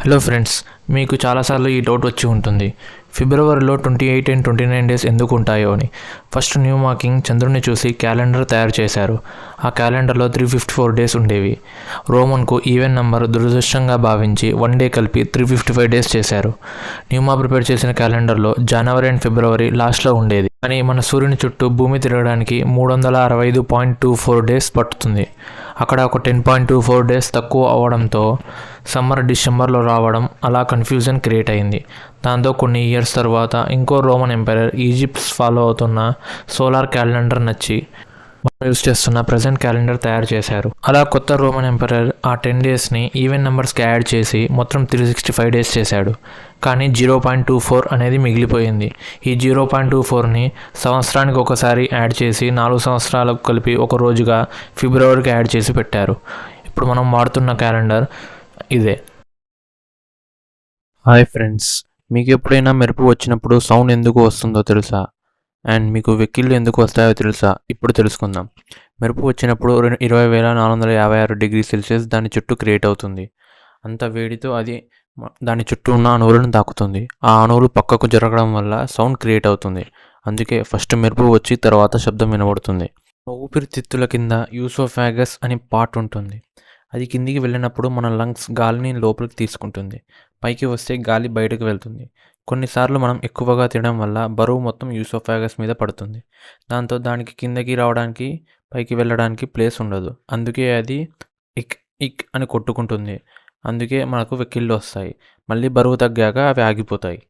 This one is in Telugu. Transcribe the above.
హలో ఫ్రెండ్స్, మీకు చాలాసార్లు ఈ డౌట్ వచ్చి ఉంటుంది. ఫిబ్రవరిలో 28 అండ్ 29 డేస్ ఎందుకు ఉంటాయో అని. ఫస్ట్ న్యూ మార్కింగ్ చంద్రుని చూసి క్యాలెండర్ తయారు చేశారు. ఆ క్యాలెండర్లో 354 డేస్ ఉండేవి. రోమన్కు ఈవెన్ నంబర్ దురదృష్టంగా భావించి 1 డే కలిపి 355 డేస్ చేశారు. న్యూమా ప్రిపేర్ చేసిన క్యాలెండర్లో జనవరి అండ్ ఫిబ్రవరి లాస్ట్లో ఉండేది. కానీ మన సూర్యుని చుట్టూ భూమి తిరగడానికి 365.24 డేస్ పట్టుతుంది. అక్కడ ఒక 10.24 డేస్ తక్కువ అవడంతో సమ్మర్ డిసెంబర్లో రావడం అలా కన్ఫ్యూజన్ క్రియేట్ అయింది. దాంతో కొన్ని ఇయర్స్ తర్వాత ఇంకో రోమన్ ఎంపైరర్ ఈజిప్ట్స్ ఫాలో అవుతున్న సోలార్ క్యాలెండర్ నచ్చి మనం యూజ్ చేస్తున్న ప్రజెంట్ క్యాలెండర్ తయారు చేశారు. అలా కొత్త రోమన్ ఎంపైరర్ ఆ 10 డేస్ని ఈవెన్ నెంబర్స్కి యాడ్ చేసి మొత్తం 365 డేస్ చేశాడు. కానీ 0.24 అనేది మిగిలిపోయింది. ఈ 0.24ని సంవత్సరానికి ఒకసారి యాడ్ చేసి 4 సంవత్సరాలకు కలిపి ఒక రోజుగా ఫిబ్రవరికి యాడ్ చేసి పెట్టారు. ఇప్పుడు మనం వాడుతున్న క్యాలెండర్ ఇదే. హాయ్ ఫ్రెండ్స్, మీకు ఎప్పుడైనా మెరుపు వచ్చినప్పుడు సౌండ్ ఎందుకు వస్తుందో తెలుసా? అండ్ మీకు వెక్కిళ్ళు ఎందుకు వస్తాయో తెలుసా? ఇప్పుడు తెలుసుకుందాం. మెరుపు వచ్చినప్పుడు 20,456 డిగ్రీ సెల్సియస్ దాని చుట్టూ క్రియేట్ అవుతుంది. అంత వేడితో అది దాని చుట్టూ ఉన్న అణువులను తాకుతుంది. ఆ అణువులు పక్కకు జరగడం వల్ల సౌండ్ క్రియేట్ అవుతుంది. అందుకే ఫస్ట్ మెరుపు వచ్చి తర్వాత శబ్దం వినబడుతుంది. ఊపిరితిత్తుల కింద యూసోఫాగస్ అని పార్ట్ ఉంటుంది. అది కిందికి వెళ్ళినప్పుడు మన లంగ్స్ గాలిని లోపలికి తీసుకుంటుంది. పైకి వస్తే గాలి బయటకు వెళ్తుంది. కొన్నిసార్లు మనం ఎక్కువగా తినడం వల్ల బరువు మొత్తం యూసోఫాగస్ మీద పడుతుంది. దాంతో దానికి కిందకి రావడానికి పైకి వెళ్ళడానికి ప్లేస్ ఉండదు. అందుకే అది ఇక్ ఇక్ అని కొట్టుకుంటుంది. అందుకే మనకు వెక్కిళ్ళు వస్తాయి. మళ్ళీ బరువు తగ్గాక అవి ఆగిపోతాయి.